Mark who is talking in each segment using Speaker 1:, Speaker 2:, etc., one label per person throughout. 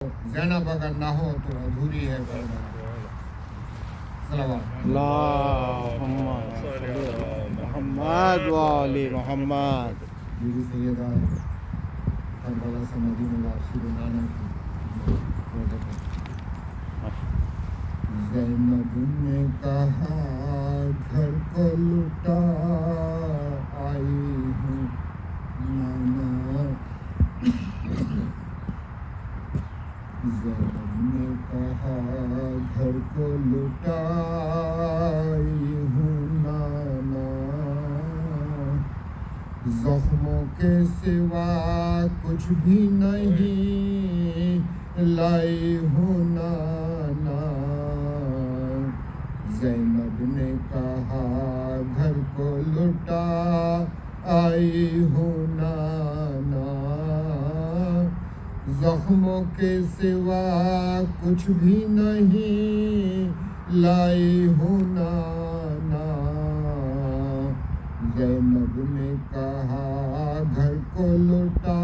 Speaker 1: زینب اگر نہ ہو تو ادھوری ہے کربلا۔ صلوات
Speaker 2: اللہم صلی علی محمد و آل محمد۔
Speaker 1: میری سیدہ کربلا سے مدینہ واپسی بنانا کی زینب نے کہا گھر کو لٹا آئی ہوں نانا، زینب نے کہا گھر کو لٹا آئی ہوں نانا، زخموں کے سوا کچھ بھی نہیں لائی ہوں نانا، زینب نے کہا گھر کو لٹا آئی ہوں نانا، زخموں کے سوا کچھ بھی نہیں لائی ہوں نانا، زینب نے کہا گھر کو لٹا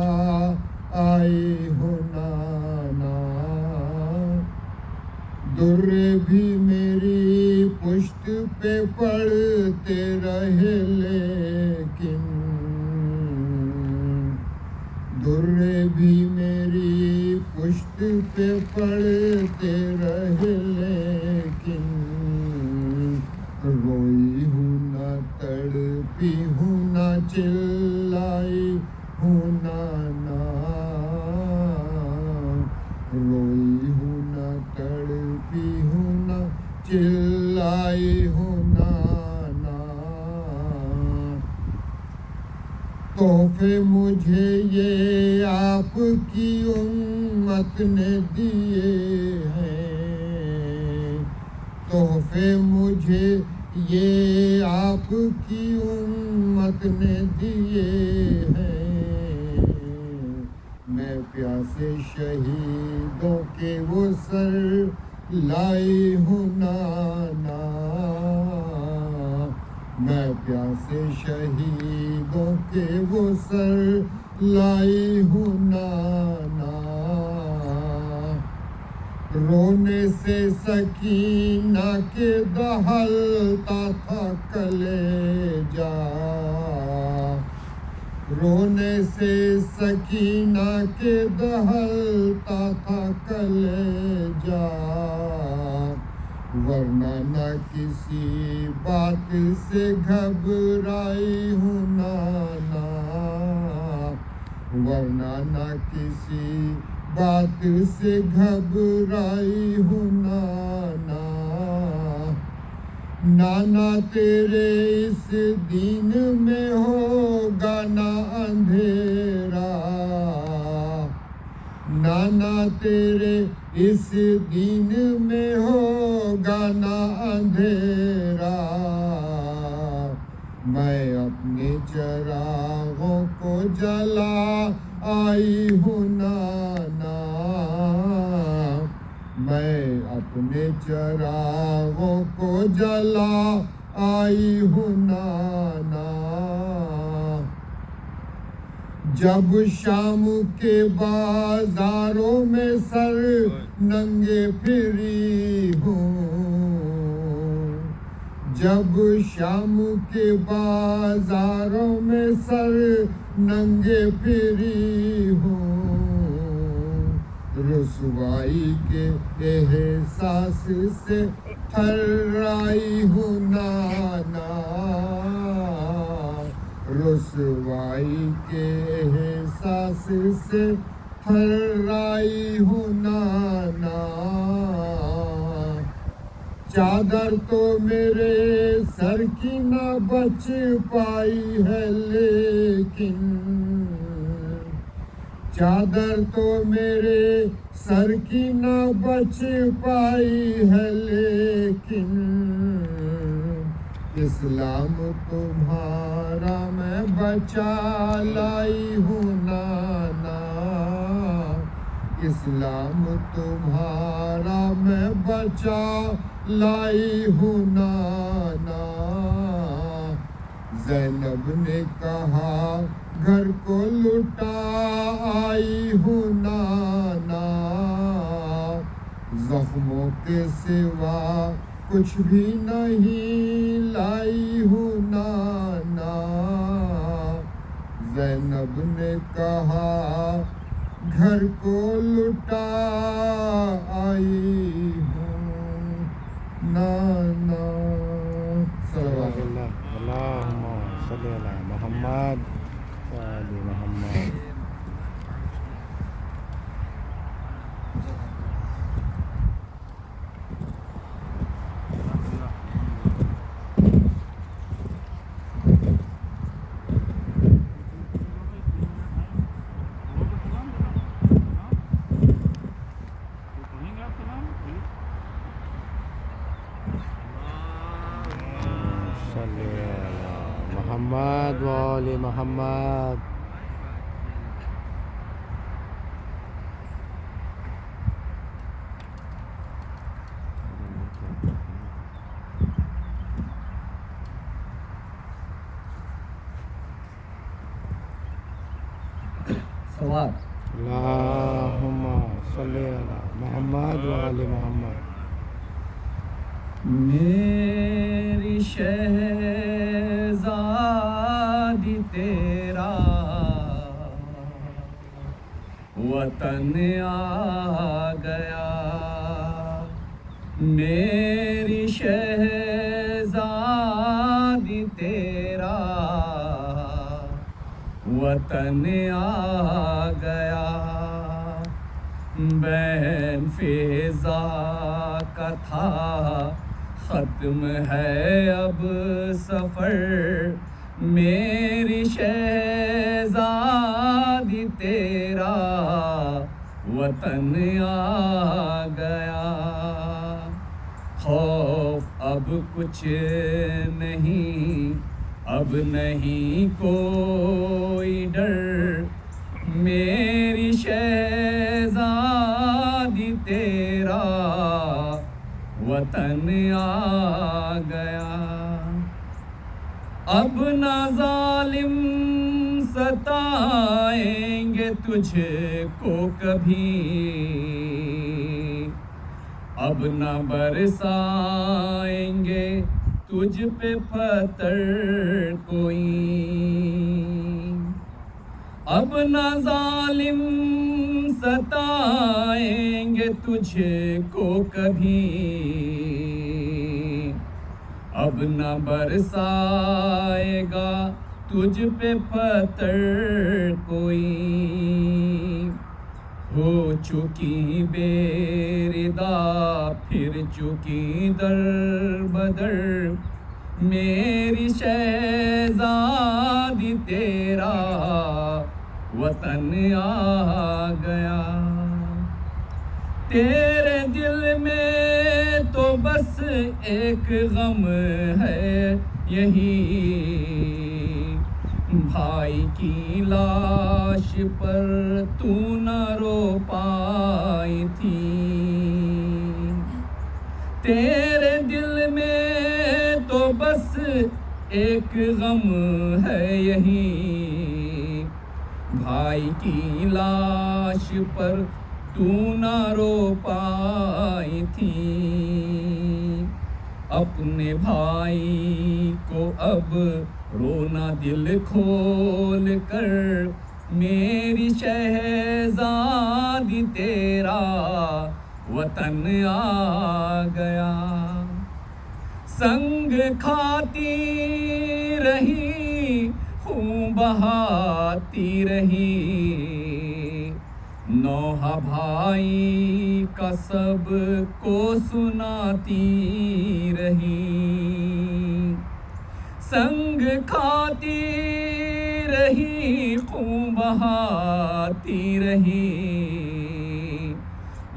Speaker 1: آئی ہوں نانا، در بھی میری پشت پہ پڑتے رہے لیکن، در بھی میری پشت پہ پڑتے رہے لیکن، روئی ہوں نہ تڑپی ہوں نہ چلائی ہوں نانا، روئی ہوں نہ تڑپی ہوں نہ چلائی ہوں نانا، تحفے مجھے یہ آپ کی امت نے دیے ہیں، تحفے مجھے یہ آپ کی امت نے دیے ہیں، میں پیاسے شہیدوں کے وہ سر لائی ہوں نانا، میں پیاسے شہیدوں کے وہ سر لائی ہوں نانا، رونے سے سکینہ کے دہلتا تھا کلیجہ، رونے سے سکینہ کے دہلتا تھا کلیجہ، ورنہ نہ کسی بات سے گھبرائی ہوں نانا، ورنہ نہ کسی بات سے گھبرائی ہوں نانا، نانا تیرے اس دین میں ہوگا نہ اندھیرا، نانا تیرے اس دین میں ہوگا نہ اندھیرا، میں اپنے چراغوں کو جلا آئی ہوں نانا، میں اپنے چراغوں کو جلا آئی ہوں نانا، جب شام کے بازاروں میں سر ننگے پھری ہوں، جب شام کے بازاروں میں سر ننگے پھری ہوں، رسوائی کے احساس سے تھرائی ہوں نانا، رسوائی کے احساس سے تھرائی ہوں نانا، چادر تو میرے سر کی نہ بچ پائی ہے لیکن، چادر تو میرے سر کی نہ بچ پائی ہے لیکن، اسلام تمہارا میں بچا لائی ہوں نانا، اسلام تمہارا میں بچا لائی ہوں نانا، زینب نے کہا گھر کو لٹا آئی ہوں نانا، زخموں کے سوا کچھ بھی نہیں لائی ہوں نانا. زینب نے کہا گھر کو لٹا آئی ہوں نانا. صلوات اللہ.
Speaker 2: اللہم صلی علی محمد و آل محمد. صلی علی محمد و آل محمد.
Speaker 1: صلوات.
Speaker 2: اللہم صلی علی محمد و آل محمد.
Speaker 3: میری شہزادی تیرا وطن آ گیا. میری شہزادی تیرا وطن آ گیا. بین فضا کا تھا ختم ہے اب سفر. میری شہزادی تیرا وطن آ گیا. خوف اب کچھ نہیں، اب نہیں کوئی ڈر. میری شہزادی تیرا وطن آ گیا. اب نہ ظالم ستائیں گے تجھ کو کبھی، اب نہ برسائیں گے تجھ پہ پتھر کوئی. اب نہ ظالم ستائیں گے تجھ کو کبھی، اب نہ برسائے گا تجھ پہ پتھر کوئی. ہو چکی بے ردا پھر چکی در بدر. میری شہزادی تیرا وطن آ گیا. تیرے دل میں تو بس ایک غم ہے یہی، بھائی کی لاش پر تو نہ رو پائی تھی. تیرے دل میں تو بس ایک غم ہے یہی، بھائی کی لاش پر تو نہ رو پائی تھی. اپنے بھائی کو اب رونا دل کھول کر. میری شہزادی تیرا وطن آ گیا. سنگ کھاتی رہی خون بہاتی رہی، نوحہ بھائی کا سب کو سناتی رہی. سنگ کھاتی رہی خون بہاتی رہی،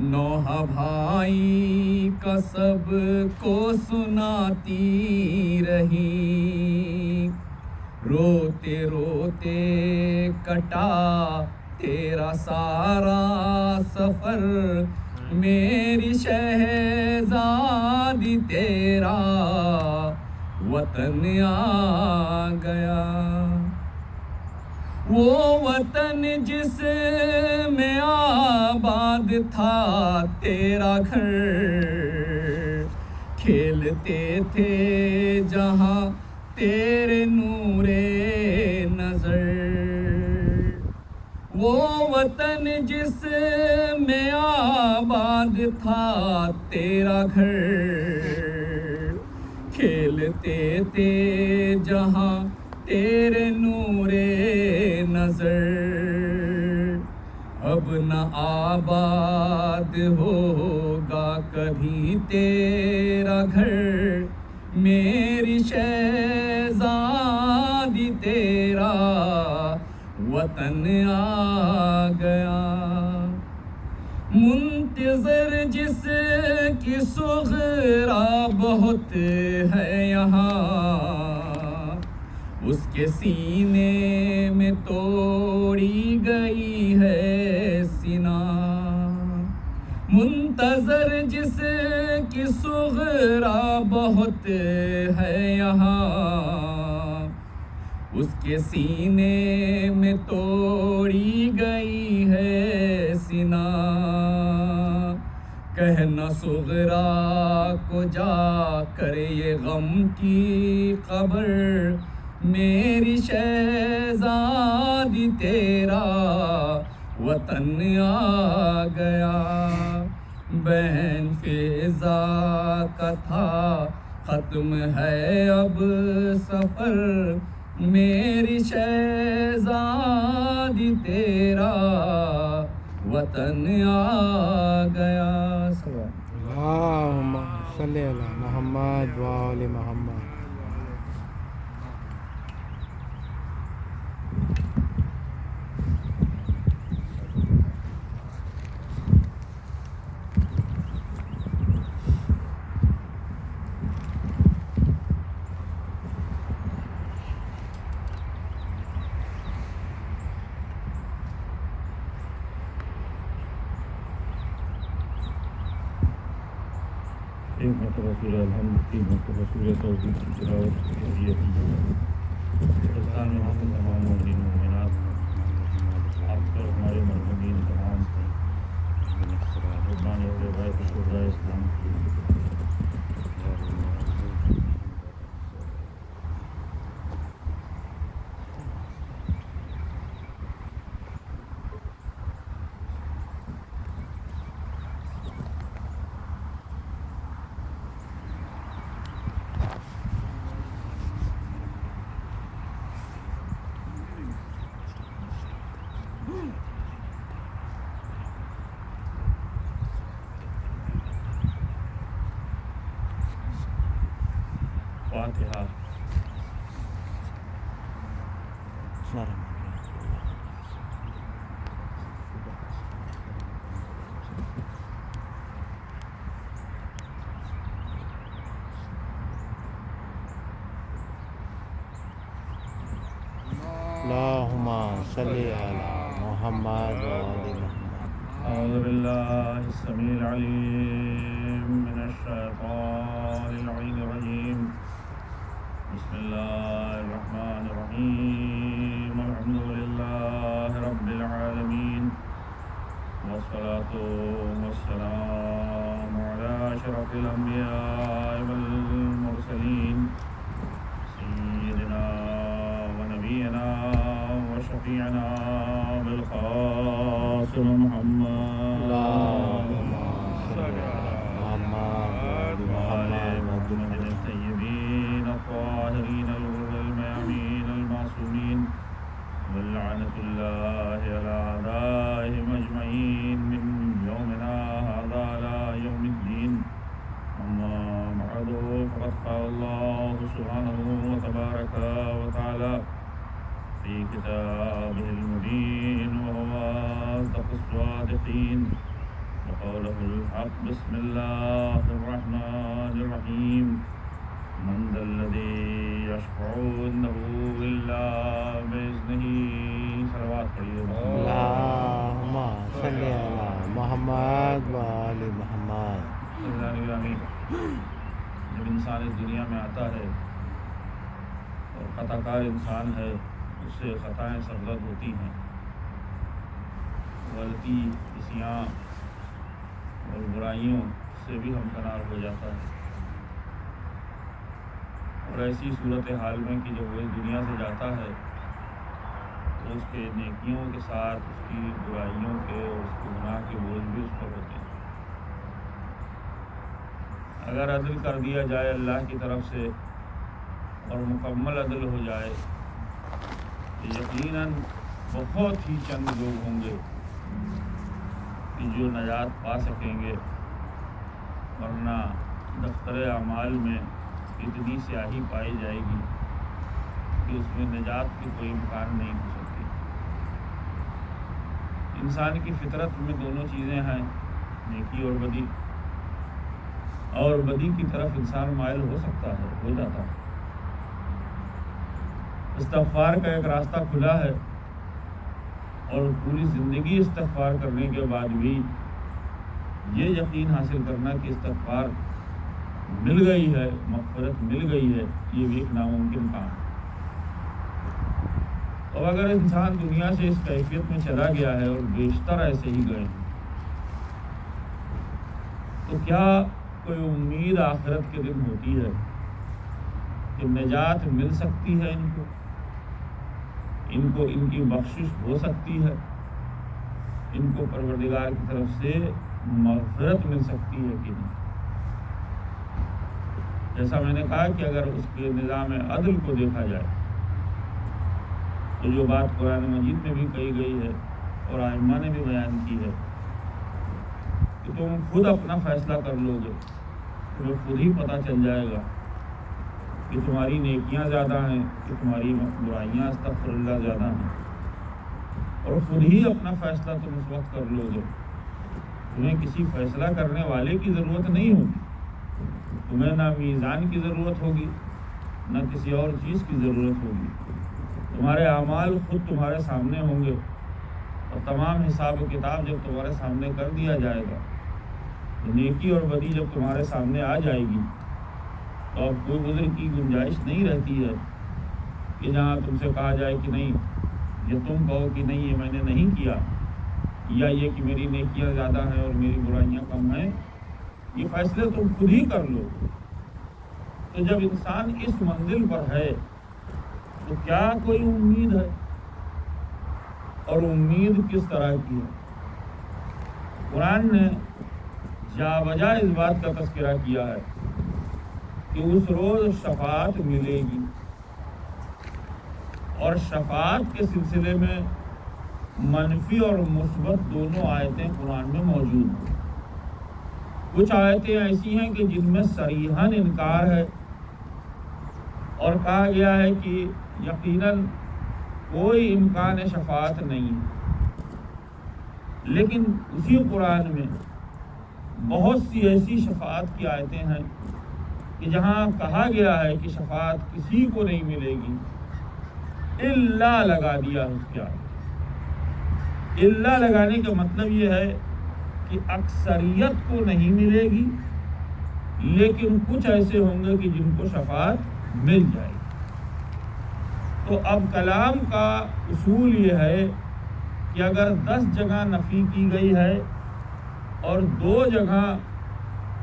Speaker 3: نوحہ بھائی کا سب کو سناتی رہی. روتے روتے کٹا تیرا سارا سفر. میری شہزادی تیرا وطن آ گیا. وہ وطن جس میں آباد تھا تیرا گھر، کھیلتے تھے جہاں تیرے نور نظر، وہ وطن جس میں آباد تھا تیرا گھر، کھیلتے تھے جہاں تیرے نور نظر، اب نہ آباد ہوگا کبھی تیرا گھر، میری شہزادی تیرا وطن آ گیا، منتظر جس کی صغرا بہت ہے یہاں، اس کے سینے میں توڑی گئی ہے سینہ، منتظر جس کی صغرا بہت ہے یہاں، اس کے سینے میں توڑی گئی ہے سینہ، کہنا صغرا کو جا کر یہ غم کی خبر، میری شہزادی تیرا وطن آ گیا، بہن فضا کا تھا ختم ہے اب سفر، میری شہزادی تیرا وطن آ گیا۔
Speaker 2: اللہم صلی علی محمد و آل محمد۔
Speaker 4: ایک مرتبہ سورہ الحمد، تین مرتبہ سورہ توحید کی تلاوت کی ہے۔ ہندوستان میں مسلم تمام مومنین مومنات، آپ پر ہمارے مرحومین تمام قربان ہوئے بھائی کو شہدائے اسلام کی فاتحہ۔
Speaker 2: اللہم صلی علی محمد و آل محمد۔
Speaker 4: اعوذ باللہ السمیع العلیم من الشیطان اللعین الرجیم، بسم اللہ الرحمن الرحیم، الحمد للہ رب العالمین، والصلاة والسلام علی اشرف الانبیاء والمرسلین، سیدنا ونبینا وشفیعنا بالقاسم محمد،
Speaker 2: اللہم صلی علی محمد و آل
Speaker 4: محمد الطیبین الطاہرین الغر الميامین المعصومین، واللعنة اللہ علی اعدائهم اجمعین من یومنا هذا الى یوم الدین، اما بعد فقد قال اللہ سبحانہ وتبارک وتعالی في كتابه المبين وهو أصدق الصادقين، وقوله الحق، بسم الله الرحمن الرحيم، من ذا الذي يشفع عنده إلا بإذنه، صلوات پڑھیے۔
Speaker 2: اللہم صلی علی محمد و آل محمد۔
Speaker 4: اللہ آمین۔ جب انسان اس دنیا میں آتا ہے اور خطا کار انسان ہے اس سے خطائیں سرزد ہوتی ہیں، غلطی اسیاں اور برائیوں سے بھی ہمکنار ہو جاتا ہے، اور ایسی صورتحال میں کہ جب وہ اس دنیا سے جاتا ہے تو اس کے نیکیوں کے ساتھ اس کی برائیوں کے اور اس کے گناہ کے بوجھ بھی اس پر ہوتے ہیں۔ اگر عدل کر دیا جائے اللہ کی طرف سے اور مکمل عدل ہو جائے تو یقیناً بہت ہی چند لوگ ہوں گے کہ جو نجات پا سکیں گے، ورنہ دفتر اعمال میں اتنی سیاہی پائی جائے گی کہ اس میں نجات کی کوئی امکان نہیں ہو سکتی۔ انسان کی فطرت میں دونوں چیزیں ہیں، نیکی اور بدی، اور بدی کی طرف انسان مائل ہو سکتا ہے، ہو جاتا ہے۔ استغفار کا ایک راستہ کھلا ہے، اور پوری زندگی استغفار کرنے کے بعد بھی یہ یقین حاصل کرنا کہ استغفار مل گئی ہے، مغفرت مل گئی ہے، یہ بھی ایک ناممکن کام ہے۔ اور اگر انسان دنیا سے اس کیفیت میں چلا گیا ہے اور بیشتر ایسے ہی گئے ہیں، تو کیا کوئی امید آخرت کے دن ہوتی ہے کہ نجات مل سکتی ہے ان کو ان کی بخشش ہو سکتی ہے، ان کو پروردگار کی طرف سے مغفرت مل سکتی ہے کہ نہیں؟ جیسا میں نے کہا کہ اگر اس کے نظام عدل کو دیکھا جائے تو جو بات قرآن مجید میں بھی کہی گئی ہے اور ائمہ نے بھی بیان کی ہے کہ تم خود اپنا فیصلہ کر لو گے، تمہیں خود ہی پتہ چل جائے گا کہ تمہاری نیکیاں زیادہ ہیں کہ تمہاری برائیاں استغفر اللہ زیادہ ہیں، اور خود ہی اپنا فیصلہ تم اس وقت کر لو گے۔ تمہیں کسی فیصلہ کرنے والے کی ضرورت نہیں ہوگی، تمہیں نہ میزان کی ضرورت ہوگی نہ کسی اور چیز کی ضرورت ہوگی۔ تمہارے اعمال خود تمہارے سامنے ہوں گے، اور تمام حساب و کتاب جب تمہارے سامنے کر دیا جائے گا تو نیکی اور بدی جب تمہارے سامنے آ جائے گی تو اب کوئی عذر کی گنجائش نہیں رہتی ہے کہ جہاں تم سے کہا جائے کہ نہیں، یا تم کہو کہ نہیں یہ میں نے نہیں کیا، یا یہ کہ میری نیکیاں زیادہ ہیں اور میری برائیاں کم ہیں۔ یہ فیصلے تم خود ہی کر لو۔ تو جب انسان اس منزل پر ہے تو کیا کوئی امید ہے؟ اور امید کس طرح کی ہے؟ قرآن نے جا بجا اس بات کا تذکرہ کیا ہے کہ اس روز شفاعت ملے گی، اور شفاعت کے سلسلے میں منفی اور مثبت دونوں آیتیں قرآن میں موجود ہیں۔ کچھ آیتیں ایسی ہیں کہ جن میں صریحاً انکار ہے اور کہا گیا ہے کہ یقیناً کوئی امکان شفاعت نہیں ہے، لیکن اسی قرآن میں بہت سی ایسی شفاعت کی آیتیں ہیں کہ جہاں کہا گیا ہے کہ شفاعت کسی کو نہیں ملے گی الا لگا دیا اس کے آگے۔ الا لگانے کا مطلب یہ ہے کہ اکثریت کو نہیں ملے گی، لیکن کچھ ایسے ہوں گے کہ جن کو شفاعت مل جائے گی۔ تو اب کلام کا اصول یہ ہے کہ اگر 10 جگہ نفی کی گئی ہے اور 2 جگہ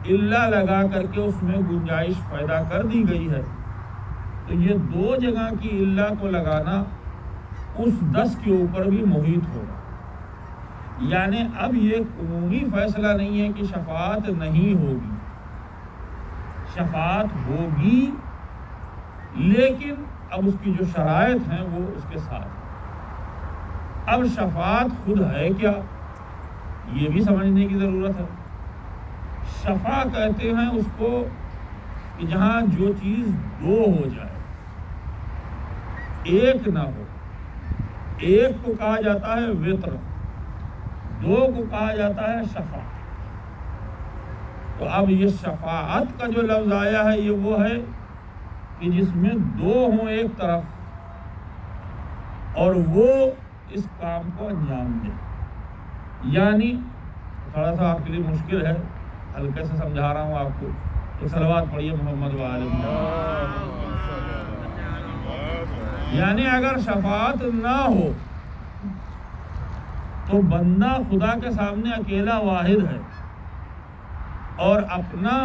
Speaker 4: الا لگا کر کے اس میں گنجائش پیدا کر دی گئی ہے تو یہ 2 جگہ کی الا کو لگانا اس 10 کے اوپر بھی محیط ہوگا۔ یعنی اب یہ عمومی فیصلہ نہیں ہے کہ شفاعت نہیں ہوگی، شفاعت ہوگی، لیکن اب اس کی جو شرائط ہیں وہ اس کے ساتھ۔ اب شفاعت خود ہے کیا، یہ بھی سمجھنے کی ضرورت ہے۔ شفاع کہتے ہیں اس کو کہ جہاں جو چیز 2 ہو جائے، ایک نہ ہو۔ ایک کو کہا جاتا ہے وطر، 2 کو کہا جاتا ہے شفاعت۔ تو اب یہ شفاعت کا جو لفظ آیا ہے یہ وہ ہے کہ جس میں 2 ہوں ایک طرف اور وہ اس کام کو انجام دے۔ یعنی تھوڑا سا آپ کے لیے مشکل ہے، ہلکے سے سمجھا رہا ہوں آپ کو۔ ایک صلوات پڑھیے محمد وآل محمد۔ یعنی اگر شفاعت نہ ہو تو بندہ خدا کے سامنے اکیلا واحد ہے اور اپنا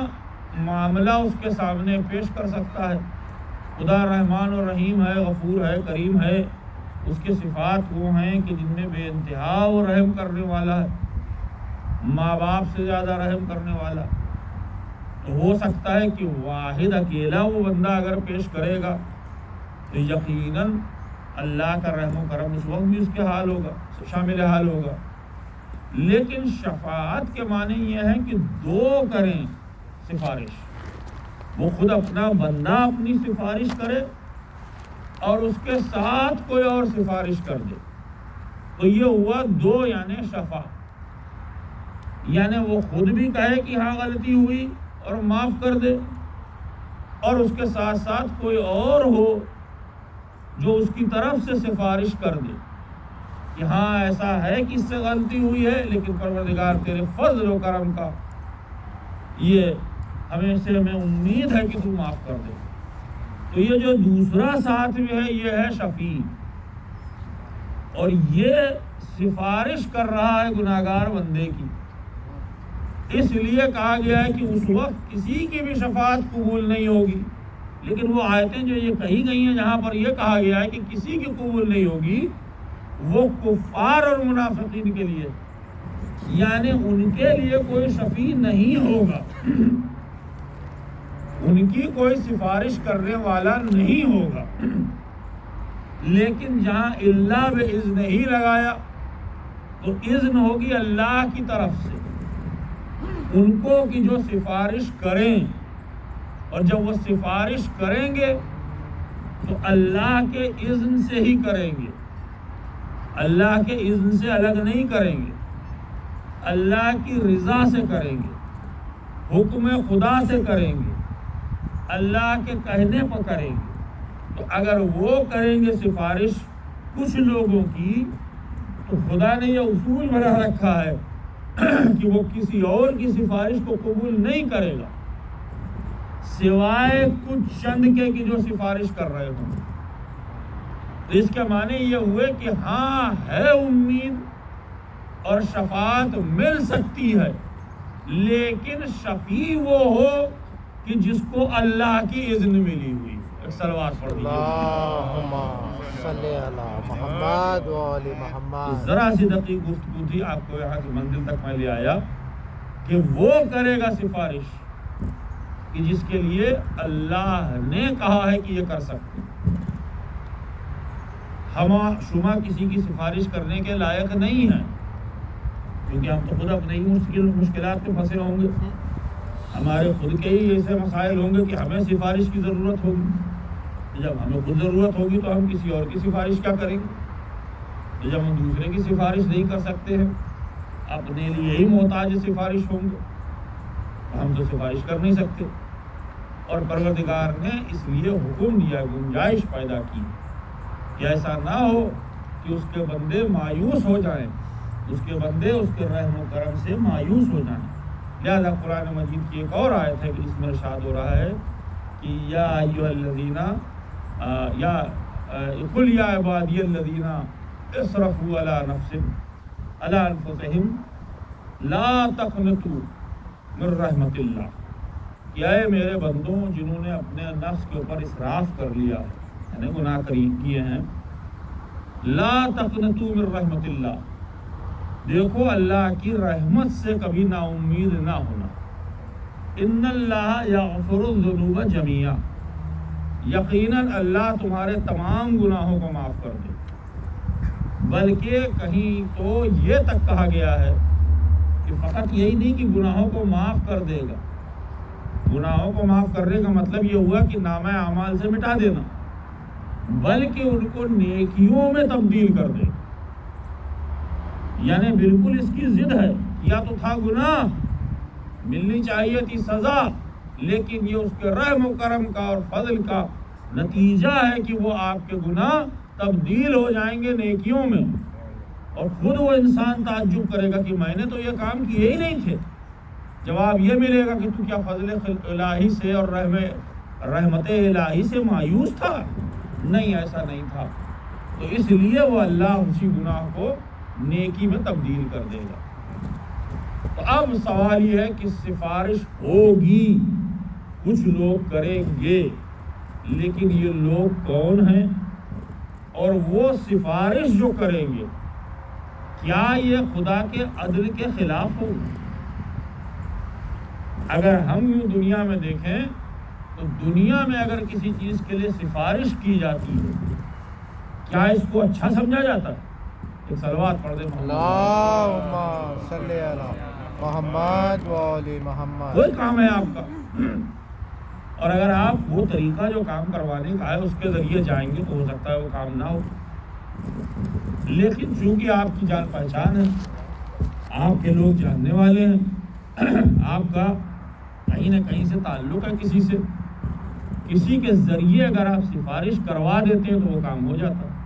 Speaker 4: معاملہ اس کے سامنے پیش کر سکتا ہے. خدا رحمان و رحیم ہے، غفور ہے، کریم ہے. اس کے صفات وہ ہیں کہ جن میں بے انتہا وہ رحم کرنے والا ہے، ماں باپ سے زیادہ رحم کرنے والا. تو ہو سکتا ہے کہ واحد اکیلا وہ بندہ اگر پیش کرے گا تو یقیناً اللہ کا رحم و کرم اس وقت بھی اس کے حال ہوگا، شامل حال ہوگا. لیکن شفاعت کے معنی یہ ہے کہ دو کریں سفارش. وہ خود اپنا بندہ اپنی سفارش کرے اور اس کے ساتھ کوئی اور سفارش کر دے. تو یہ ہوا دو، یعنی شفاعت. یعنی وہ خود بھی کہے کہ ہاں غلطی ہوئی اور معاف کر دے، اور اس کے ساتھ ساتھ کوئی اور ہو جو اس کی طرف سے سفارش کر دے کہ ہاں ایسا ہے کہ اس سے غلطی ہوئی ہے، لیکن پروردگار تیرے فضل و کرم کا یہ ہمیں امید ہے کہ تو معاف کر دے. تو یہ جو دوسرا ساتھ میں ہے یہ ہے شفیع، اور یہ سفارش کر رہا ہے گناہگار بندے کی. اس لیے کہا گیا ہے کہ اس وقت کسی کی بھی شفاعت قبول نہیں ہوگی. لیکن وہ آیتیں جو یہ کہی گئی ہیں جہاں پر یہ کہا گیا ہے کہ کسی کی قبول نہیں ہوگی، وہ کفار اور منافقین کے لیے، یعنی ان کے لیے کوئی شفیع نہیں ہوگا، ان کی کوئی سفارش کرنے والا نہیں ہوگا. لیکن جہاں اللہ باذن ہی لگایا تو اذن ہوگی اللہ کی طرف سے ان کو کہ جو سفارش کریں، اور جب وہ سفارش کریں گے تو اللہ کے اذن سے ہی کریں گے، اللہ کے اذن سے الگ نہیں کریں گے، اللہ کی رضا سے کریں گے، حکم خدا سے کریں گے، اللہ کے کہنے پر کریں گے. تو اگر وہ کریں گے سفارش کچھ لوگوں کی، تو خدا نے یہ اصول بنا رکھا ہے کہ وہ کسی اور کی سفارش کو قبول نہیں کرے گا سوائے کچھ چند کے کی جو سفارش کر رہے ہوں. تو اس کے معنی یہ ہوئے کہ ہاں ہے امید اور شفاعت مل سکتی ہے، لیکن شفیع وہ ہو کہ جس کو اللہ کی اذن ملی ہوئی. ایک صلوات پڑھ دیجیے.
Speaker 2: اللہم صلی علی محمد و علی محمد.
Speaker 4: ذرا سی دقیق گفتگو تھی، آپ کو یہاں کی منزل تک میں لے آیا کہ وہ کرے گا سفارش کہ جس کے لیے اللہ نے کہا ہے کہ یہ کر سکتے. ہم شما کسی کی سفارش کرنے کے لائق نہیں ہیں، کیونکہ ہم تو خود اپنے ہی مشکلات میں پھنسے ہوں گے. ہمارے خود کے ہی ایسے مسائل ہوں گے کہ ہمیں سفارش کی ضرورت ہوگی. جب ہمیں خود ضرورت ہوگی تو ہم کسی اور کی سفارش کیا کریں گے؟ جب ہم دوسرے کی سفارش نہیں کر سکتے ہیں، اپنے لیے ہی محتاج سفارش ہوں گے، ہم تو سفارش کر نہیں سکتے. اور پروردگار نے اس لیے حکم دیا، گنجائش پیدا کی کہ ایسا نہ ہو کہ اس کے بندے مایوس ہو جائیں، اس کے بندے اس کے رحم و کرم سے مایوس ہو جائیں. لہذا قرآن مجید کی ایک اور آیت ہے کہ اس میں ارشاد ہو رہا ہے کہ یا ایھا الذین قل یا عبادی الذین اسرفوا علی انفسہم لا تقنطوا من رحمت اللہ. کہ اے میرے بندوں جنہوں نے اپنے نفس کے اوپر اسراف کر لیا، یعنی گناہ کیے ہیں، لا تقنطوا من رحمت اللہ، دیکھو اللہ کی رحمت سے کبھی نا امید نہ ہونا. ان اللہ یغفر الذنوب جميعا، یقیناً اللہ تمہارے تمام گناہوں کو معاف کر دے. بلکہ کہیں تو یہ تک کہا گیا ہے کہ فقط یہی نہیں کہ گناہوں کو معاف کر دے گا، گناہوں کو معاف کرنے کا مطلب یہ ہوا کہ نامہ اعمال سے مٹا دینا، بلکہ ان کو نیکیوں میں تبدیل کر دے. یعنی بالکل اس کی ضد ہے. یا تو تھا گناہ، ملنی چاہیے تھی سزا، لیکن یہ اس کے رحم و کرم کا اور فضل کا نتیجہ ہے کہ وہ آپ کے گناہ تبدیل ہو جائیں گے نیکیوں میں، اور خود وہ انسان تعجب کرے گا کہ میں نے تو یہ کام کیے ہی نہیں تھے. جواب یہ ملے گا کہ تو کیا فضل الہی سے اور رحمت الہی سے مایوس تھا؟
Speaker 5: نہیں، ایسا نہیں تھا، تو اس لیے وہ اللہ اسی گناہ کو نیکی میں تبدیل کر دے گا۔ تو اب سوال یہ ہے کہ سفارش ہوگی، کچھ لوگ کریں گے، لیکن یہ لوگ کون ہیں اور وہ سفارش جو کریں گے کیا یہ خدا کے عدل کے خلاف ہو؟ اگر ہم یوں دنیا میں دیکھیں تو دنیا میں اگر کسی چیز کے لیے سفارش کی جاتی ہے کیا اس کو اچھا سمجھا جاتا ہے؟ ایک صلوات پڑھ دیں
Speaker 2: اللہم صلی علی محمد و آل محمد۔
Speaker 5: کوئی کام ہے آپ کا، اور اگر آپ وہ طریقہ جو کام کروانے کا ہے اس کے ذریعے جائیں گے تو ہو سکتا ہے وہ کام نہ ہو، لیکن چونکہ آپ کی جان پہچان ہے، آپ کے لوگ جاننے والے ہیں، آپ کا کہیں نہ کہیں سے تعلق ہے کسی سے، کسی کے ذریعے اگر آپ سفارش کروا دیتے ہیں تو وہ کام ہو جاتا ہے۔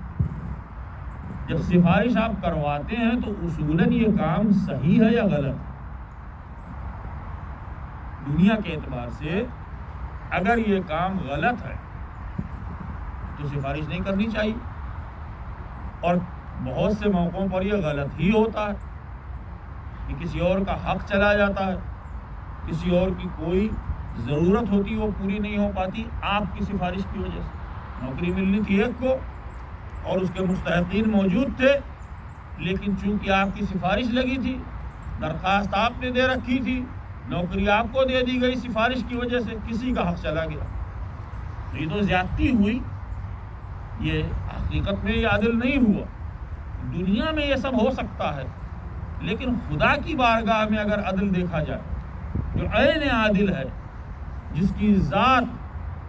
Speaker 5: جب سفارش آپ کرواتے ہیں تو اصولاً یہ کام صحیح ہے یا غلط؟ دنیا کے اعتبار سے اگر یہ کام غلط ہے تو سفارش نہیں کرنی چاہیے، اور بہت سے موقعوں پر یہ غلط ہی ہوتا ہے کہ کسی اور کا حق چلا جاتا ہے، کسی اور کی کوئی ضرورت ہوتی وہ پوری نہیں ہو پاتی آپ کی سفارش کی وجہ سے۔ نوکری ملنی تھی ایک کو اور اس کے مستحقین موجود تھے، لیکن چونکہ آپ کی سفارش لگی تھی، درخواست آپ نے دے رکھی تھی، نوکری آپ کو دے دی گئی، سفارش کی وجہ سے کسی کا حق چلا گیا، تو یہ تو زیادتی ہوئی، یہ حقیقت میں یہ عادل نہیں ہوا۔ دنیا میں یہ سب ہو سکتا ہے، لیکن خدا کی بارگاہ میں اگر عدل دیکھا جائے، جو عین عادل ہے، جس کی ذات،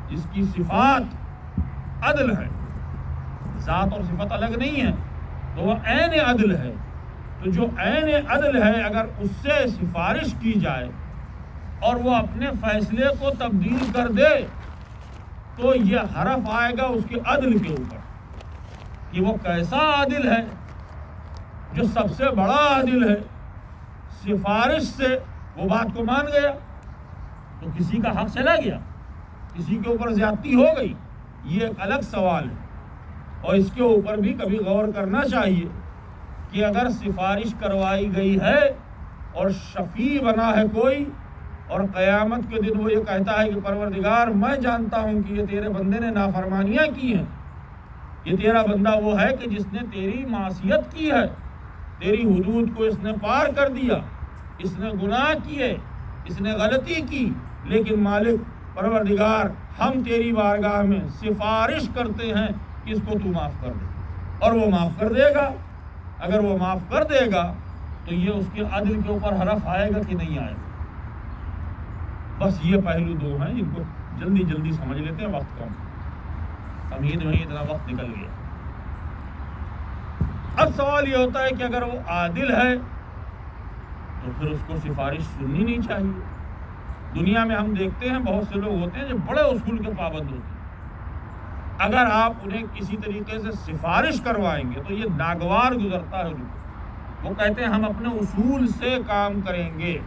Speaker 5: جس کی صفات عدل ہے، ذات اور صفت الگ نہیں ہے، تو وہ عین عدل ہے، تو جو عین عدل ہے اگر اس سے سفارش کی جائے اور وہ اپنے فیصلے کو تبدیل کر دے تو یہ حرف آئے گا اس کے عدل کے اوپر کہ وہ کیسا عادل ہے، جو سب سے بڑا عادل ہے، سفارش سے وہ بات کو مان گیا تو کسی کا حق چلا گیا، کسی کے اوپر زیادتی ہو گئی، یہ ایک الگ سوال ہے، اور اس کے اوپر بھی کبھی غور کرنا چاہیے کہ اگر سفارش کروائی گئی ہے اور شفیع بنا ہے کوئی، اور قیامت کے دن وہ یہ کہتا ہے کہ پروردگار میں جانتا ہوں کہ یہ تیرے بندے نے نافرمانیاں کی ہیں، یہ تیرا بندہ وہ ہے کہ جس نے تیری معصیت کی ہے، تیری حدود کو اس نے پار کر دیا، اس نے گناہ کیے، اس نے غلطی کی، لیکن مالک پروردگار ہم تیری بارگاہ میں سفارش کرتے ہیں کہ اس کو تو معاف کر دے، اور وہ معاف کر دے گا۔ اگر وہ معاف کر دے گا تو یہ اس کے عدل کے اوپر حرف آئے گا کہ نہیں آئے گا؟ بس یہ پہلو دو ہیں جن کو جلدی جلدی سمجھ لیتے ہیں، وقت کم، امید میں اتنا وقت نکل گیا۔ اب سوال یہ ہوتا ہے کہ اگر وہ عادل ہے تو پھر اس کو سفارش سننی نہیں چاہیے۔ دنیا میں ہم دیکھتے ہیں بہت سے لوگ ہوتے ہیں جو بڑے اصول کے پابند ہوتے ہیں، اگر آپ انہیں کسی طریقے سے سفارش کروائیں گے تو یہ ناگوار گزرتا ہے۔ وہ کہتے ہیں ہم اپنے اصول سے کام کریں گے،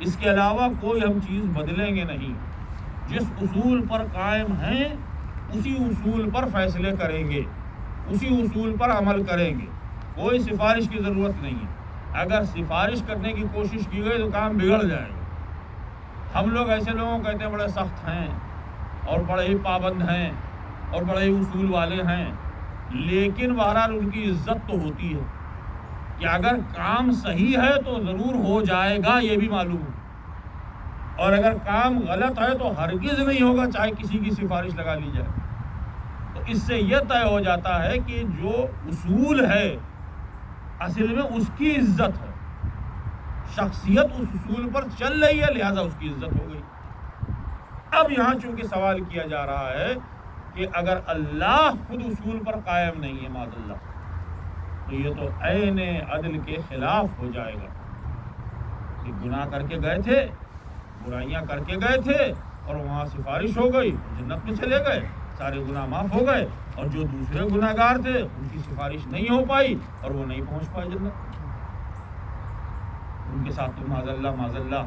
Speaker 5: اس کے علاوہ کوئی ہم چیز بدلیں گے نہیں، جس اصول پر قائم ہیں اسی اصول پر فیصلے کریں گے، اسی اصول پر عمل کریں گے، کوئی سفارش کی ضرورت نہیں ہے۔ اگر سفارش کرنے کی کوشش کی گئی تو کام بگڑ جائے گا۔ ہم لوگ ایسے لوگوں کو کہتے ہیں بڑے سخت ہیں اور بڑے ہی پابند ہیں اور بڑے ہی اصول والے ہیں، لیکن بہرحال ان کی عزت تو ہوتی ہے کہ اگر کام صحیح ہے تو ضرور ہو جائے گا، یہ بھی معلوم ہے، اور اگر کام غلط ہے تو ہرگز نہیں ہوگا چاہے کسی کی سفارش لگا لی جائے۔ تو اس سے یہ طے ہو جاتا ہے کہ جو اصول ہے اصل میں اس کی عزت ہے، شخصیت اس اصول پر چل رہی ہے، لہذا اس کی عزت ہو گئی۔ اب یہاں چونکہ سوال کیا جا رہا ہے کہ اگر اللہ خود اصول پر قائم نہیں ہے معاذ اللہ، تو یہ تو عین عدل کے خلاف ہو جائے گا کہ گناہ کر کے گئے تھے، برائیاں کر کے گئے تھے، اور وہاں سفارش ہو گئی، جنت میں چلے گئے، سارے گناہ معاف ہو گئے، اور جو دوسرے گناہ گار تھے ان کی سفارش نہیں ہو پائی اور وہ نہیں پہنچ پائے جنت، ان کے ساتھ تو معاذ اللہ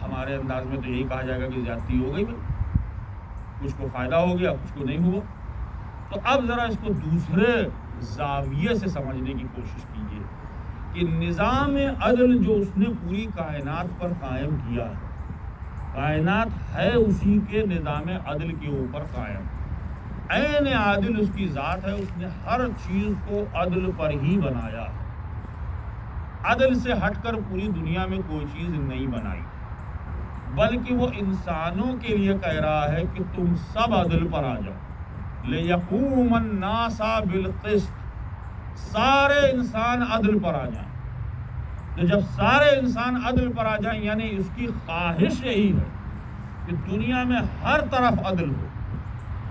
Speaker 5: ہمارے انداز میں تو یہی کہا جائے گا کہ زیادتی ہو گئی بھائی، کچھ کو فائدہ ہو گیا، کچھ کو نہیں ہوا۔ تو اب ذرا اس کو دوسرے زاویے سے سمجھنے کی کوشش کیجیے کہ نظام عدل جو اس نے پوری کائنات پر قائم کیا ہے، کائنات ہے اسی کے نظام عدل کے اوپر قائم، عین عادل اس کی ذات ہے، اس نے ہر چیز کو عدل پر ہی بنایا، عدل سے ہٹ کر پوری دنیا میں کوئی چیز نہیں بنائی، بلکہ وہ انسانوں کے لیے کہہ رہا ہے کہ تم سب عدل پر آ جاؤ، لِيَقُومَ النَّاسَ بِالْقِسْطِ، سارے انسان عدل پر آ جائیں۔ تو جب سارے انسان عدل پر آ جائیں یعنی اس کی خواہش یہی ہے کہ دنیا میں ہر طرف عدل ہو،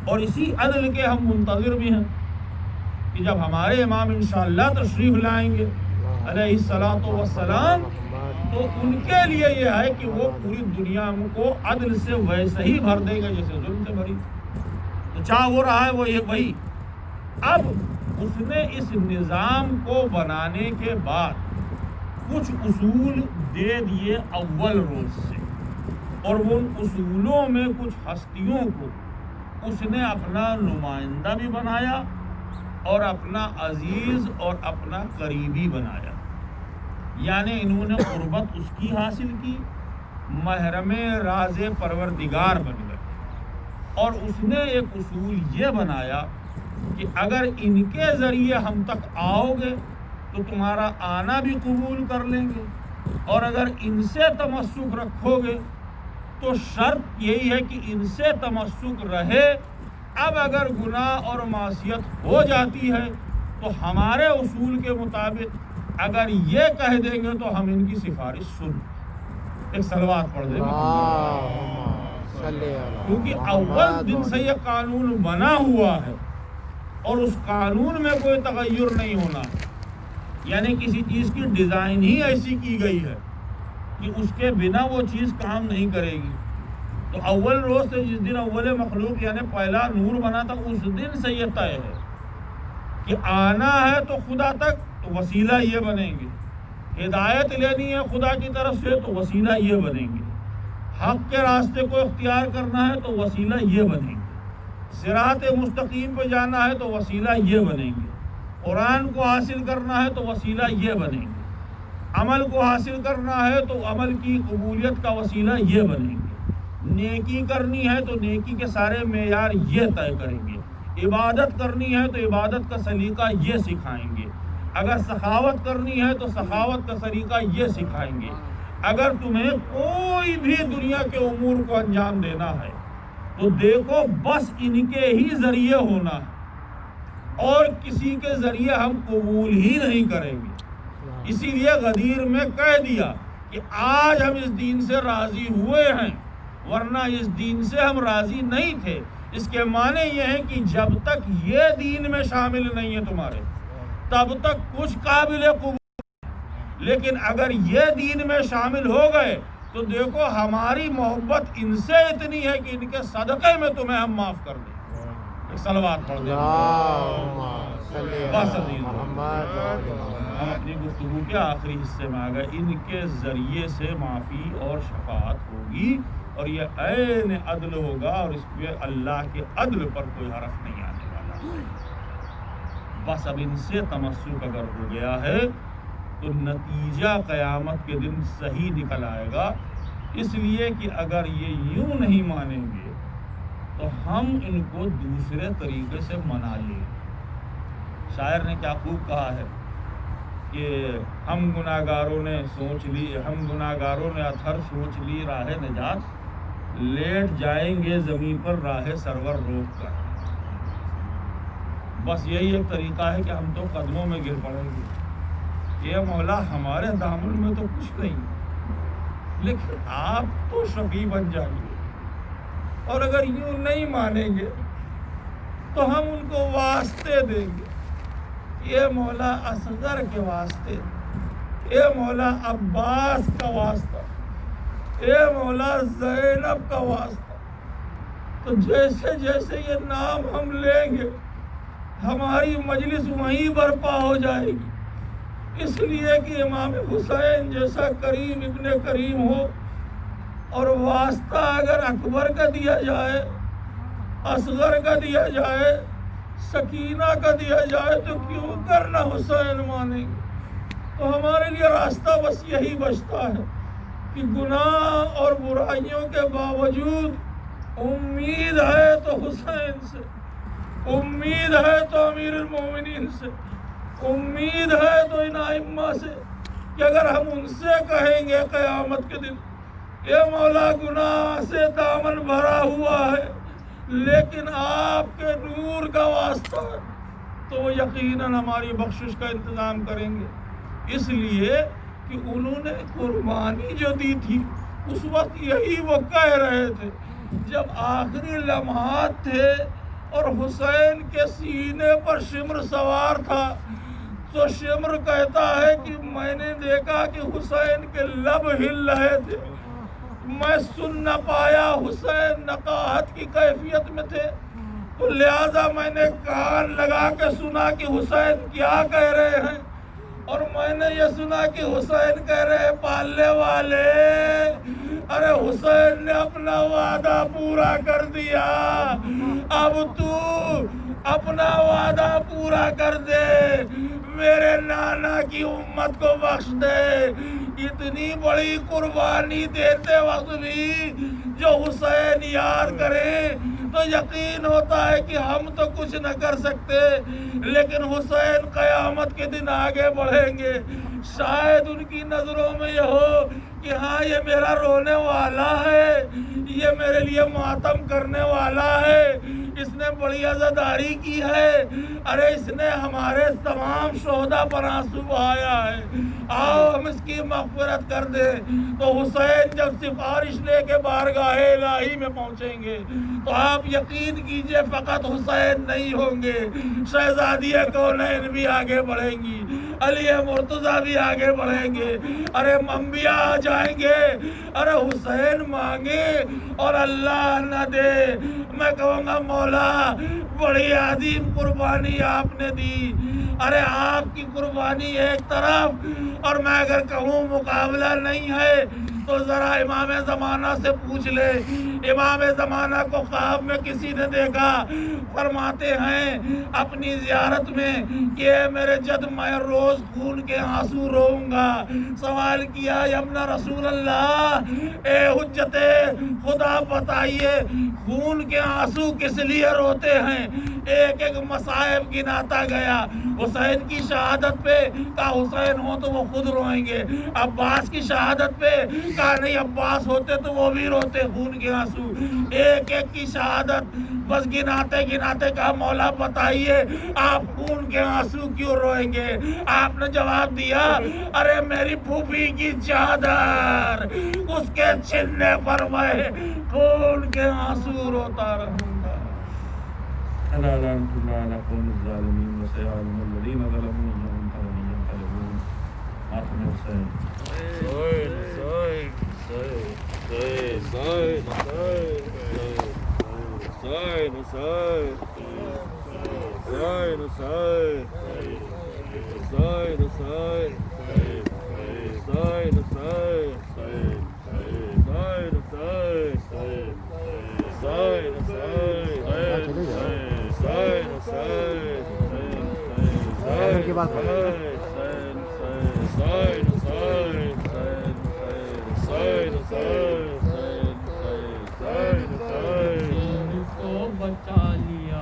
Speaker 5: اور اسی عدل کے ہم منتظر بھی ہیں کہ جب ہمارے امام انشاءاللہ تشریف لائیں گے علیہ الصلوۃ والسلام، تو ان کے لیے یہ ہے کہ وہ پوری دنیا کو عدل سے ویسے ہی بھر دے گا جیسے ظلم سے بھری، تو چاہ وہ رہا ہے وہ یہ وہی۔ اب اس نے اس نظام کو بنانے کے بعد کچھ اصول دے دیے اول روز سے، اور ان اصولوں میں کچھ ہستیوں کو اس نے اپنا نمائندہ بھی بنایا اور اپنا عزیز اور اپنا قریبی بنایا، یعنی انہوں نے قربت اس کی حاصل کی، محرم راز پروردگار بن گئے، اور اس نے ایک اصول یہ بنایا کہ اگر ان کے ذریعے ہم تک آؤ گے تو تمہارا آنا بھی قبول کر لیں گے، اور اگر ان سے تمسک رکھو گے تو شرط یہی ہے کہ ان سے تمسک رہے، اب اگر گناہ اور معصیت ہو جاتی ہے تو ہمارے اصول کے مطابق اگر یہ کہہ دیں گے تو ہم ان کی سفارش سن، ایک صلوات پڑھ دیں گے، کیونکہ اول دن سے یہ قانون بنا ہوا ہے اور اس قانون میں کوئی تغیر نہیں ہونا، یعنی کسی چیز کی ڈیزائن ہی ایسی کی گئی ہے کہ اس کے بنا وہ چیز کام نہیں کرے گی۔ تو اول روز سے جس دن اول مخلوق یعنی پہلا نور بنا تھا اس دن سے یہ طے ہے کہ آنا ہے تو خدا تک تو وسیلہ یہ بنیں گے، ہدایت لینی ہے خدا کی طرف سے تو وسیلہ یہ بنیں گے، حق کے راستے کو اختیار کرنا ہے تو وسیلہ یہ بنیں گے، صراط مستقیم پہ جانا ہے تو وسیلہ یہ بنیں گے، قرآن کو حاصل کرنا ہے تو وسیلہ یہ بنیں گے، عمل کو حاصل کرنا ہے تو عمل کی قبولیت کا وسیلہ یہ بنیں گے، نیکی کرنی ہے تو نیکی کے سارے معیار یہ طے کریں گے، عبادت کرنی ہے تو عبادت کا سلیقہ یہ سکھائیں گے، اگر سخاوت کرنی ہے تو سخاوت کا طریقہ یہ سکھائیں گے، اگر تمہیں کوئی بھی دنیا کے امور کو انجام دینا ہے تو دیکھو بس ان کے ہی ذریعے ہونا ہے اور کسی کے ذریعے ہم قبول ہی نہیں کریں گے۔ اسی لیے غدیر میں کہہ دیا کہ آج ہم اس دین سے راضی ہوئے ہیں ورنہ اس دین سے ہم راضی نہیں تھے۔ اس کے معنی یہ ہے کہ جب تک یہ دین میں شامل نہیں ہے تمہارے تب تک کچھ قابل قبول، لیکن اگر یہ دین میں شامل ہو گئے تو دیکھو ہماری محبت ان سے اتنی ہے کہ ان کے صدقے میں تمہیں ہم معاف کر دیں۔ ایک صلوات پڑھ دیں۔ بس عزیز ہم اپنی گفتگو کے آخری حصے میں آ گئے، ان کے ذریعے سے معافی اور شفاعت ہوگی اور یہ عین عدل ہوگا اور اس پہ اللہ کے عدل پر کوئی حرف نہیں آنے والا۔ بس اب ان سے تمسک اگر ہو گیا ہے تو نتیجہ قیامت کے دن صحیح نکل آئے گا، اس لیے کہ اگر یہ یوں نہیں مانیں گے تو ہم ان کو دوسرے طریقے سے منا لیں۔ شاعر نے کیا خوب کہا ہے کہ ہم گناہگاروں نے سوچ لی، ہم گناہگاروں نے اتھر سوچ لی راہ نجات، لیٹ جائیں گے زمین پر راہ سرور روک کر۔ بس یہی ایک طریقہ ہے کہ ہم تو قدموں میں گر پڑیں گے، یہ مولا ہمارے دامن میں تو کچھ نہیں، لیکن آپ تو شفیع بن جائیں گے، اور اگر یوں نہیں مانیں گے تو ہم ان کو واسطے دیں گے، یہ مولا اصغر کے واسطے، یہ مولا عباس کا واسطہ، یہ مولا زینب کا واسطہ۔ تو جیسے جیسے یہ نام ہم لیں گے ہماری مجلس وہیں برپا ہو جائے گی، اس لیے کہ امام حسین جیسا کریم ابن کریم ہو، اور واسطہ اگر اکبر کا دیا جائے، اصغر کا دیا جائے، سکینہ کا دیا جائے تو کیوں کرنا حسین مانیں گے؟ تو ہمارے لیے راستہ بس یہی بچتا ہے کہ گناہ اور برائیوں کے باوجود امید ہے تو حسین سے، امید ہے تو امیر المومنین سے، امید ہے تو ان ائمہ سے، کہ اگر ہم ان سے کہیں گے قیامت کے دن اے مولا گناہ سے دامن بھرا ہوا ہے لیکن آپ کے نور کا واسطہ ہے، تو وہ یقیناً ہماری بخشش کا انتظام کریں گے۔ اس لیے کہ انہوں نے قربانی جو دی تھی اس وقت یہی وہ کہہ رہے تھے جب آخری لمحات تھے اور حسین کے سینے پر شمر سوار تھا، تو شمر کہتا ہے کہ میں نے دیکھا کہ حسین کے لب ہل رہے تھے، میں سن نہ پایا، حسین نقاہت کی کیفیت میں تھے، تو لہذا میں نے کان لگا کے سنا کہ حسین کیا کہہ رہے ہیں، اور میں نے یہ سنا کہ حسین کہہ رہے ہیں پالنے والے، ارے حسین نے اپنا وعدہ پورا کر دیا، اب تو اپنا وعدہ پورا کر دے، میرے نانا کی امت کو بخش دے۔ اتنی بڑی قربانی دیتے وقت بھی جو حسین یاد کرے تو یقین ہوتا ہے کہ ہم تو کچھ نہ کر سکتے، لیکن حسین قیامت کے دن آگے بڑھیں گے، شاید ان کی نظروں میں یہ ہو کہ ہاں یہ میرا رونے والا ہے، یہ میرے لیے ماتم کرنے والا ہے، اس نے بڑی عزاداری کی ہے، ارے اس نے ہمارے تمام شہداء پر آنسو بہایا ہے، آؤ ہم اس کی مغفرت کر دیں۔ تو حسین جب سفارش لے کے بارگاہ الہی میں پہنچیں گے تو آپ یقین کیجئے فقط حسین نہیں ہوں گے، شہزادی کونین بھی آگے بڑھیں گی، علی مرتضیٰ بھی آگے بڑھیں گے، ارے انبیاء آ جائیں گے، ارے حسین مانگے اور اللہ نہ دے، میں کہوں گا مولا بڑی عظیم قربانی آپ نے دی، ارے آپ کی قربانی ایک طرف، اور میں اگر کہوں مقابلہ نہیں ہے تو ذرا امام زمانہ سے پوچھ لے، امام زمانہ کو خواب میں کسی نے دیکھا، فرماتے ہیں اپنی زیارت میں کہ اے میرے جد میں روز خون کے آنسو روؤں گا، سوال کیا یا ابن رسول اللہ اے حجت خدا بتائیے خون کے آنسو کس لیے روتے ہیں؟ ایک ایک مصائب گناتا گیا، حسین کی شہادت پہ کہا حسین ہو تو وہ خود روئیں گے، عباس کی شہادت پہ کہا نہیں عباس ہوتے تو وہ بھی روتے خون کے آنسو، ایک ایک کی شہادت بس گناتے گناتے کہا مولا بتائیے آپ خون کے آنسو کیوں روئیں گے؟ آپ نے جواب دیا ارے میری پھوپھی کی چادر اس کے چھلنے پر میں خون کے آنسو روتا رہوں گا۔
Speaker 4: ألا لعنة الله على قوم الظالمين وسيعلم الذين ظلموا أنهم قوم ينقلبون. ماتم حسين.
Speaker 2: کی بات
Speaker 3: کو بچا لیا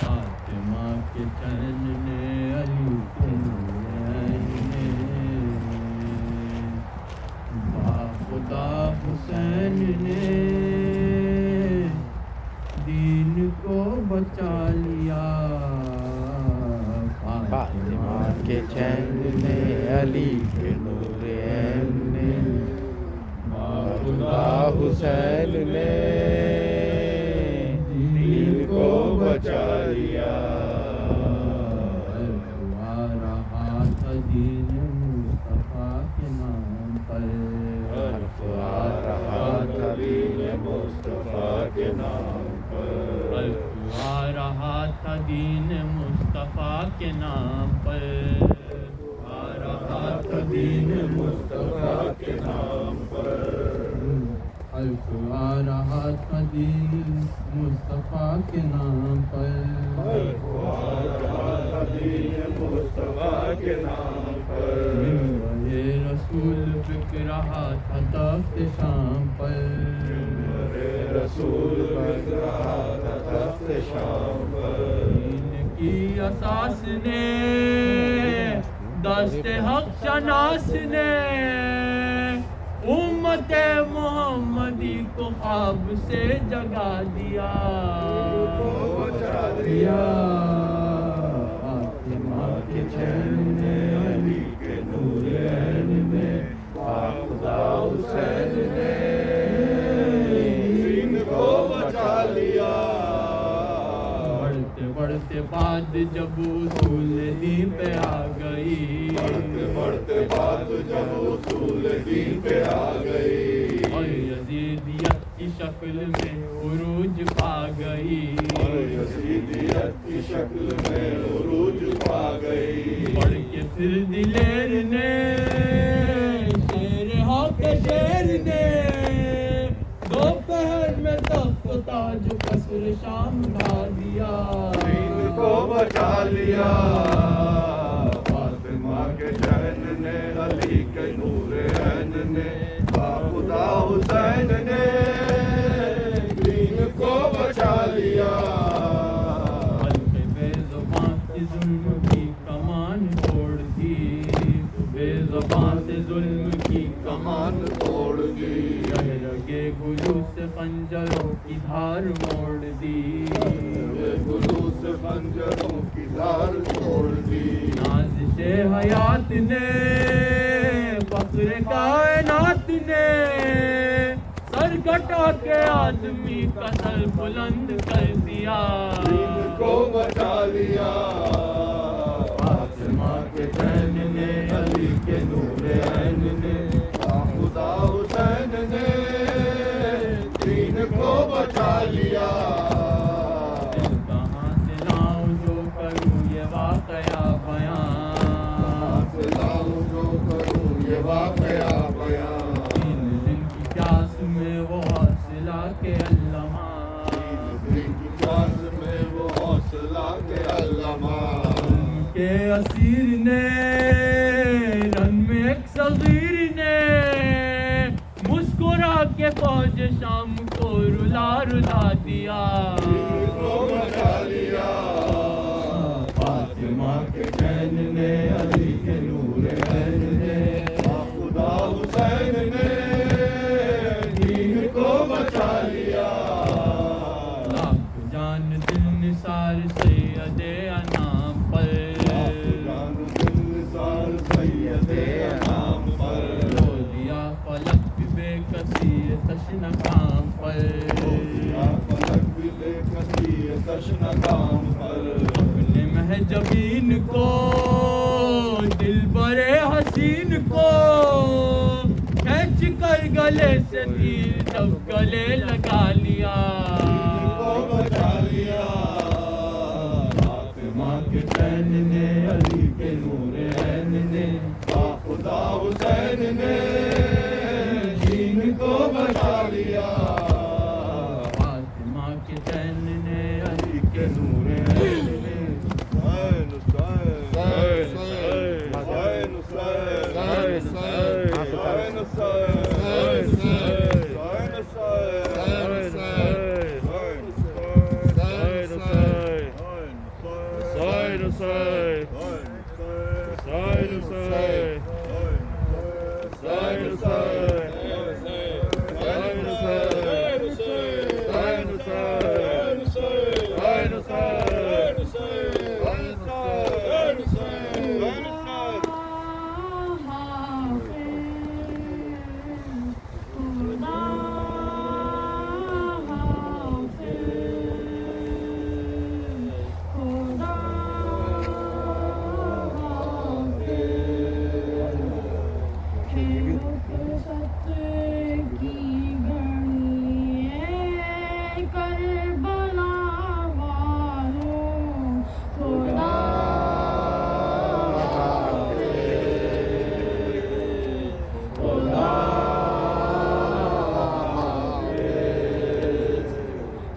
Speaker 3: فاطمہ کے چرن نے علی کے خدا حسین نے دین کو بچا لیا
Speaker 2: فاطمہ کے چین نے علی کے نور عین نے خدا حسین نے دین کو بچا لیا
Speaker 3: رہا تھا دین مصطفیٰ کے نام پر
Speaker 2: رہا تھا دین مصطفیٰ کے نام پر
Speaker 3: آ رہا تھا دین مصطفیٰ کے نام پر آ رہا تھا دین
Speaker 2: مصطفیٰ کے نام پر
Speaker 3: آ رہا تھا دین مصطفیٰ کے نام پر منبر رسول بک رہا تھا تخت شام پر دین کی اساس نے دست حق شناس نے امت محمدی کو خواب سے جگا دیا فاطمہ کے چین نے علی کے نور عین میں خدا حسین نے دین کو بچا لیا بڑھتے بڑھتے بعد جب اصول دین پہ آ گئی بڑھتے بعد جب اصول دین پہ آ گئی اور یزیدیت کی شکل میں عروج پا گئی یزیدیت کی شکل میں عروج پا گئی بڑھ کے پھر دلیر نے شیر حق شیر نے دوپہر میں تخت تاج قصر شام ڈھا دیا دین کو بچا لیا فاطمہ کے شہن نے علی کے نور عین نے خدا حسین نے دین کو بچا لیا بے زبان کی ظلم کی کمان توڑ دی بے زبان سے ظلم کی کمان توڑ دی رگے گلو سے خنجروں کی دھار موڑ دی گلو سے خنجروں کی دھار توڑ دی نازش حیات نے فخر کائنات نے سر کٹا کے آدمی کا سر بلند کر دیا دین کو بچا لیا فاطمہ کے چین نے علی کے نور عین نے خدا حسین نے دین کو بچا لیا کہاں سے لاؤں جو کروں یہ واقعہ بیان سے لاؤں جو کروں یہ واقعہ بیان تین دن کی پیاس میں وہ حوصلہ کے علامہ تین دن کی پیاس میں وہ حوصلہ کے علامہ کے اسیر نے رن میں ایک صغیر نے مسکرا کے فوج شام کو رلا رلا دیا دین کو بچا لیا فاطمہ کے چین نے علی کے نور عین نے خدا حسین نے دین کو بچا لیا لاکھ جان دل نثار سید انام پر سید انام پر رو دیا فلک بے کثیر تشن کام پر فلک بے کثیر تشن کام پر اپنے محجبین کو دل برے حسین کو کھینچ کر گلے سے تیر جب گلے لگا لیا دین کو بچا لیا فاطمہ کے چین نے علی کے نور عین نے خدا حسین نے دین کو بچا لیا فاطمہ کے چین نے علی کے نور عین نے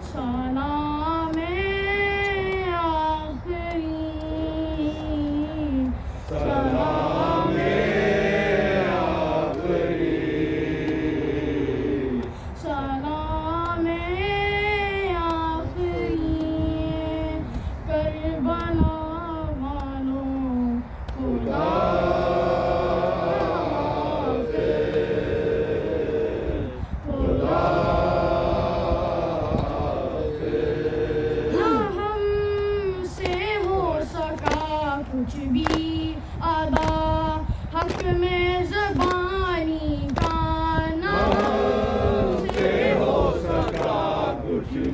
Speaker 6: سالہ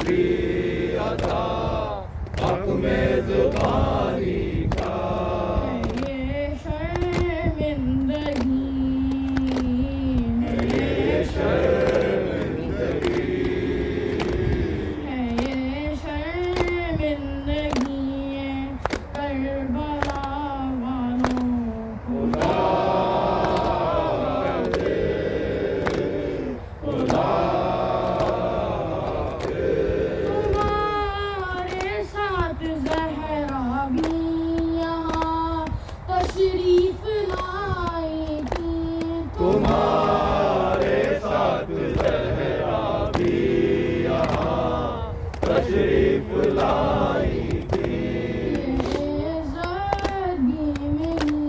Speaker 3: بھی عطا حق میں زبانی کا
Speaker 6: یہ شرمندگی ہے یہ شرمندگی ہے یہ شرمندگی ہے کربلا والوں خدا تمہارے ساتھ زہرا بھی یہاں تشریف لائی تھی
Speaker 3: تمہارے ساتھ زہرا بھی یہاں تشریف لائی تھی
Speaker 6: یہ عزت بھی ملی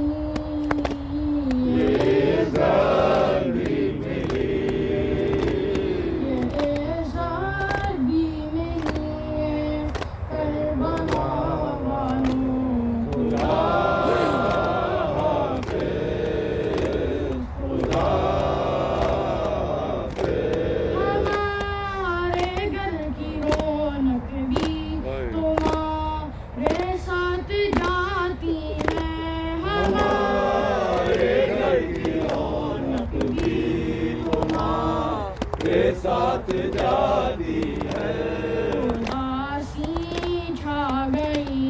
Speaker 3: یہ عزت بھی ملی
Speaker 6: یہ عزت بھی ملی کربلا والوں
Speaker 3: خدا حافظ خدا
Speaker 6: ہمارے گھر کی رونق بھی تمہارے ساتھ جاتی ہے
Speaker 3: ہمارے گھر کی رونق بھی تمہارے ساتھ جاتی ہے
Speaker 6: اداسی چھا گئی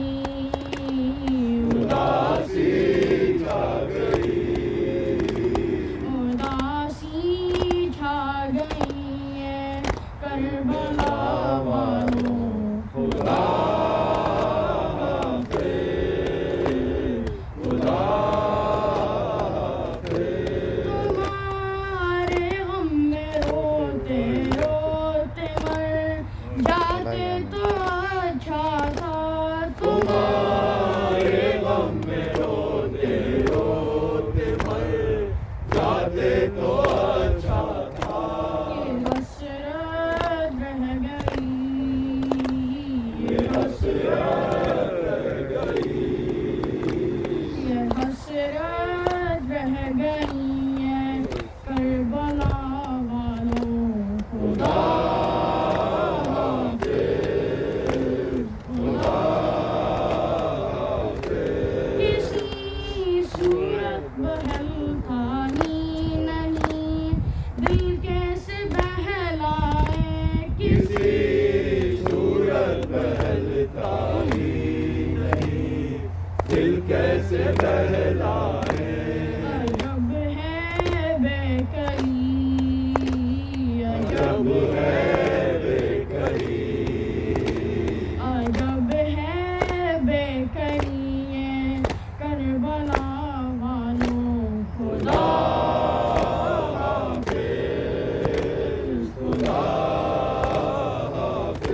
Speaker 3: اداسی چھا گئی
Speaker 6: اداسی چھا گئی ہے کربلا والوں
Speaker 3: خدا حافظ خدا حافظ
Speaker 6: تمہارے غم میں روتے روتے مر جاتے تو اچھا تھا
Speaker 3: تمہارے غم میں روتے روتے مر جاتے تو اچھا تھا
Speaker 6: یہ حسرت رہ گئی
Speaker 3: یہ حسرت رہ گئی
Speaker 6: یہ حسرت رہ گئی ہے کربلا والوں
Speaker 3: خدا حافظ خدا حافظ
Speaker 6: کسی صورت بہلکانی نہیں دل کیسے بہلائے
Speaker 3: کسی صورت بہلتا ہی نہیں دل کیسے بہلائے
Speaker 6: عجب ہے بے کری
Speaker 3: جب ہے بے کری
Speaker 6: عجب ہے بے کری ہے کربلا والوں
Speaker 3: خدا حافظ خدا حافظ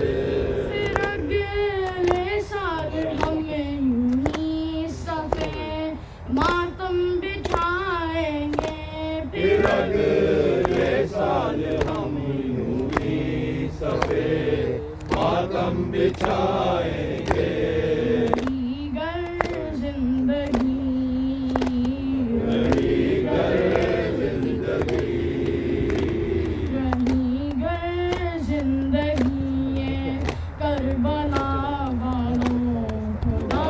Speaker 6: پھر اگلے سال ہم یوں ہی صفے ماتم بچھائیں گے
Speaker 3: پھر اگلے سال ہم یوں ہی سفید ماتم بچھائیں گے
Speaker 6: دیگر زندگی
Speaker 3: رہی گر زندگی
Speaker 6: رہی گر زندگی ہے کربلا والوں خدا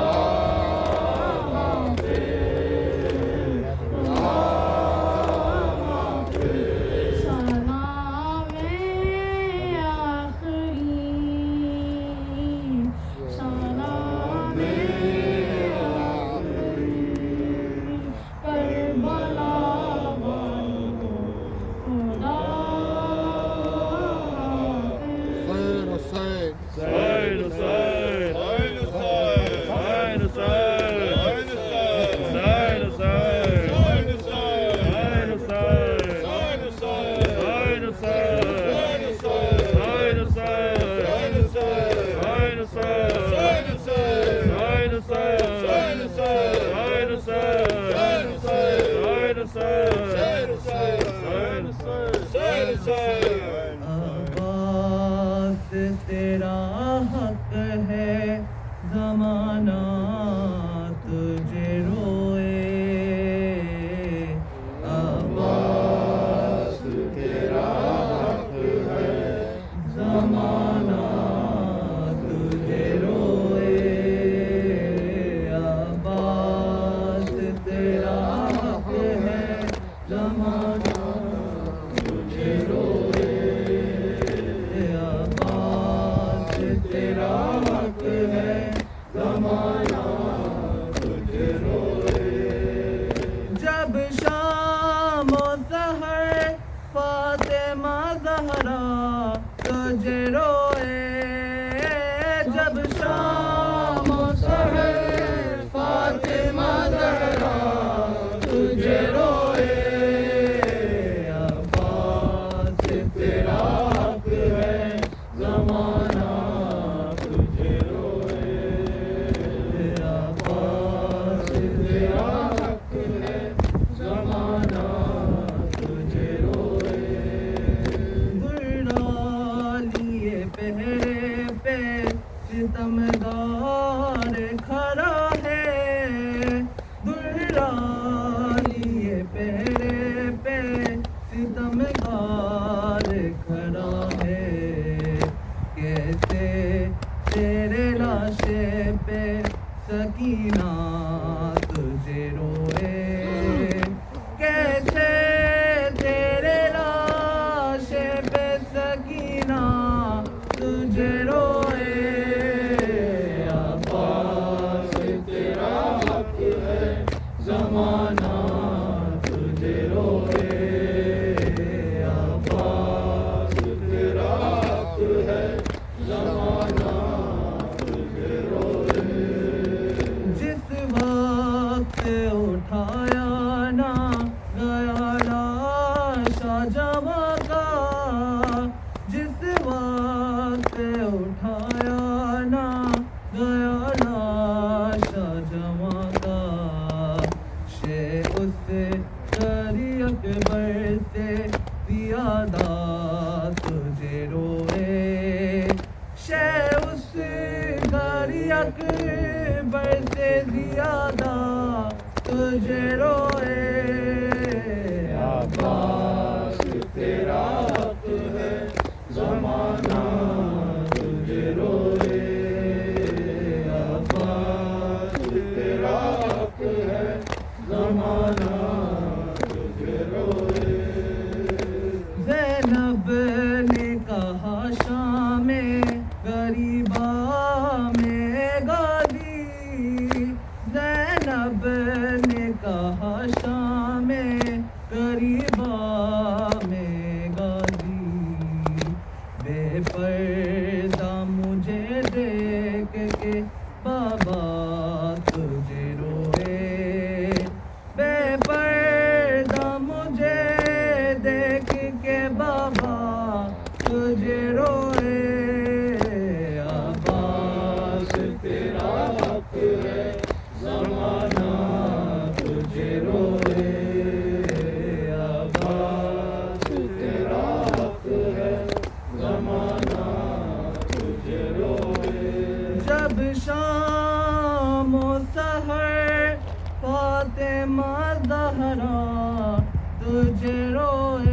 Speaker 6: سلام آخری سلام آخری کربلا والوں خدا
Speaker 2: عباس تیرا حق ہے زمانہ تجھے روئے عباس تیرا حق ہے زمانہ
Speaker 3: فاطمہ زہرا تجھے روئے جب شام و سحر فاطمہ زہرا تجھے روئے عباس تیرا حق ہے زمانہ تجھے روئے عباس تیرا حق ہے زمانہ تجھے روئے درا لیے پہرے پہ ستمگار کھڑا ہے درا لیے پہرے پہ ستمگار کھڑا ہے کیسے تیرے لاشے پہ سکینہ تجھے روئے کیسے تیرے لاشے پہ سکینہ تجھے روئے عباس تیرا حق ہے زمانہ تجھے روئے عباس تیرا حق ہے زمانہ تجھے روئے جس وقت اٹھایا نہ گیا لاش جواں کا جس وقت اٹھایا نہ گیا لاش جواں کا شے اس کری اکبر سے زیادہ تجھے روئے شے اس کری اکبر سے زیادہ تجھے روئے عباس تیرا حق ہے زمانہ تجھے روئے عباس تیرا حق ہے زمانہ تجھے روئے زینب نے کہا شام غریبا میں گادی زینب نے کہا شام غریبا میں گادی بے پردہ مجھے دیکھ کے بابا تجھے روئے بے پردہ مجھے دیکھ کے بابا تجھے روئے عباس تیرا حق ہے زمانہ تجھے روئے عباس تیرا حق ہے زمانہ تجھے روئے جب شام و سحر فاطمہ زہرا تجھے روئے